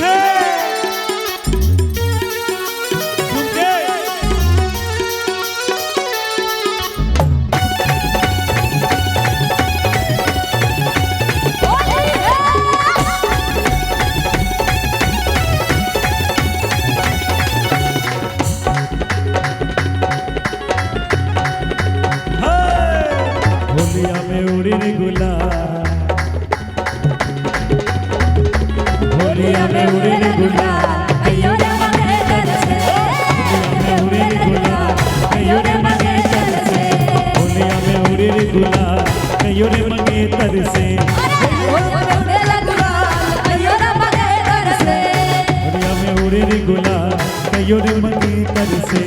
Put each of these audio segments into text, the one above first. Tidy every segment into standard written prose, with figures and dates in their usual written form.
है होलिया में उड़ी रे गुलाल, होलिया में उड़ी रे गुलाल, अयो रे मगे तरसे होलिया में उड़ी रे गुलाल, अयो रे मगे तरसे होलिया में उड़ी रे गुलाल, कयो रे मगे तरसे, उड़े लगुलाल अयो रे मगे तरसे होलिया में उड़ी रे गुलाल, कयो रे मगे तरसे।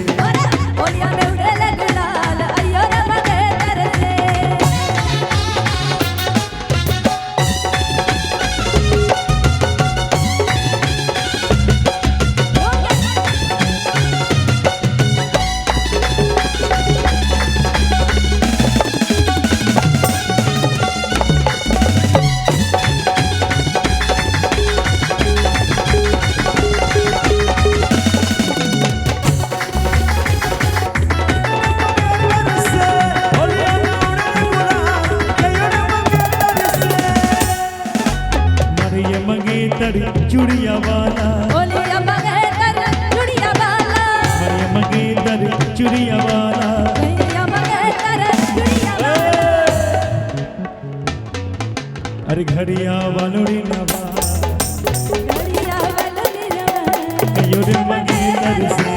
होलिया में उड़े लगुलाल अयो रे मगे तरसे चूड़िया वाला होलिया मगे तर चूड़िया वाला मरिया मंगेतर चूड़िया वाला होलिया मगे तर चूड़िया वाला अरे घड़िया वालोड़ी नवा घड़िया वाली नवा कयो रे मंगेतर से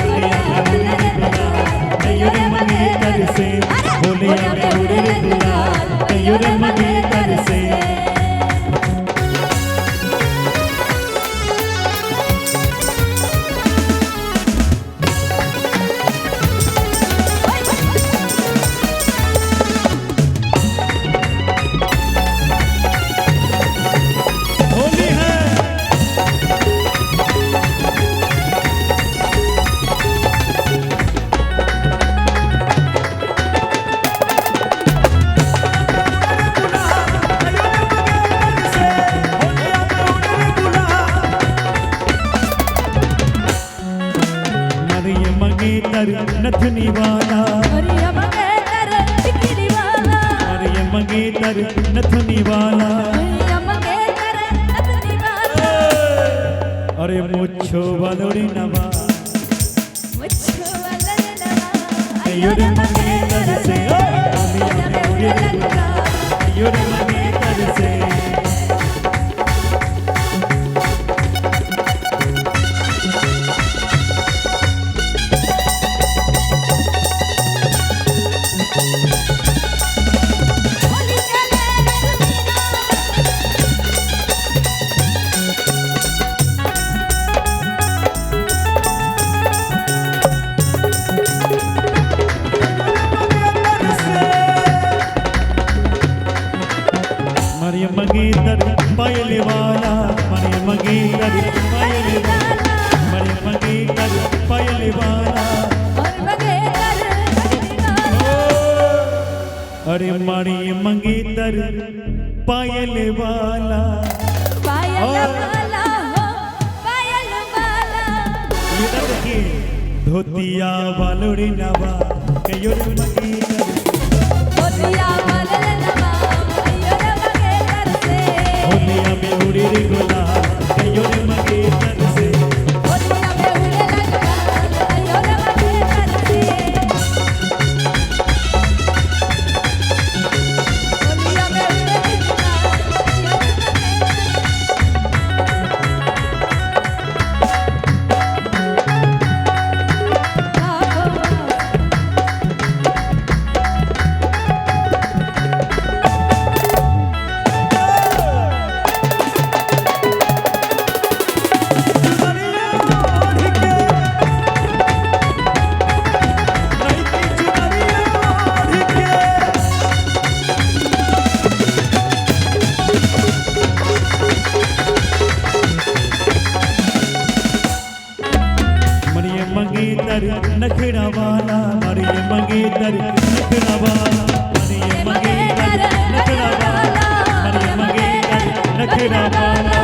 होलिया में उड़े गुलाल, कयो रे मंगेतर से होलिया में उड़े गुलाल, कयो रे मंगेतर से। नथनी वाला होलिया मगे तर टिकली वाला मरिया मंगेतर नथनी वाला होलिया मगे तर नथनी वाला अरे मुच्छो वालोड़ी नवा मुझको वाला नवा कयो रे मंगेतर से होलिया में उड़े गुलाल, कयो रे मंगेतर से। मरिया मंगेतर पायल वाला मरिया मंगेतर पायल वाला मरिया मंगेतर पायल वाला और मगे तर टिकली वाला अरे मरिया मंगेतर पायल वाला पायल वाला हो पायल वाला ये देखिए धोतिया वालोड़ी नवा कयो रे मंगेतर होलिया वाला नवा अयो रे मगे तरसे होलिया में उड़ी रे गुलाल, कयो रे मंगेतर से होलिया में उड़े लगुलाल अयो रे मगे तरसे होलिया में उड़े लगुलाल अयो नखरा वाला मरिए मंगेतर नखरा वाला मरिए मंगेतर नखरा वाला मरिए मंगेतर नखरा वाला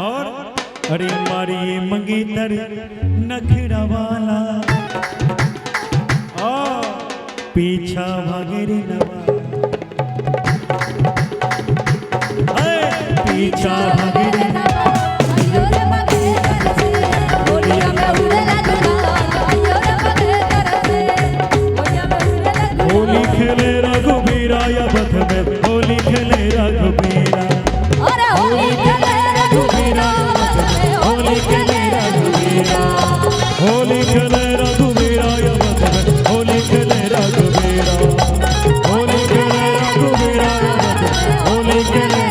और अरे मारी मंगेतर नखरा वाला आ पीछा भागे रे नवा पीछा भागे रे अयो रे मगे तरसे होलिया में उड़ेला गुलाल अयो रे मगे तरसे होलिया में उड़ेला होली खेले रघुबीरा या बध में होली खेले रघुबीरा अरे होली खेले रघुबीरा होली खेले रघुबीरा होली खेले रघुबीरा या बध में होली खेले रघुबीरा होली खेले रघुबीरा या बध में होली खेले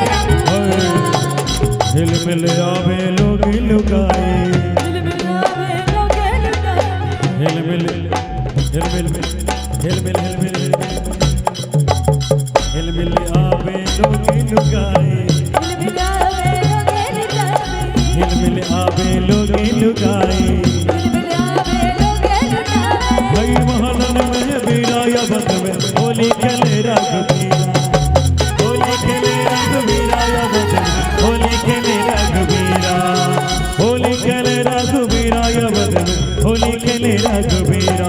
हिल मिल आवे लोग लुगाए दिल मिलावे लोगे लुटाए हिल मिल हिल मिल हिल मिल हिल मिल हिल मिल आवे लोग लुगाए दिल मिलावे लोगे लुटाए हिल मिल आवे लोग लुगाए दिल मिलावे लोगे लुटाए भाई महलन में बीरा या बध में होली खेले रघुबीरा होली खेले रघुबीरा या बध में होली खेले रघुबीरा होली खेले रघुबीरा या बध में होली खेले रघुबीरा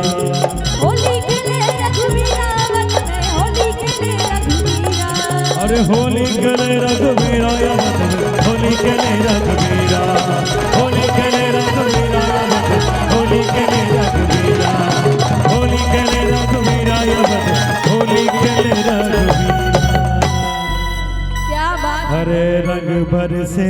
होली खेले रघुबीरा वत में होली खेले रघुबीरा अरे होली खेले रघुबीरा या बध में होली खेले रघुबीरा होली खेले रघुबीरा या बध में होली खेले रघुबीरा होली खेले रघुबीरा या बध में होली खेले रघुबीरा क्या बात हरे रंग बरसे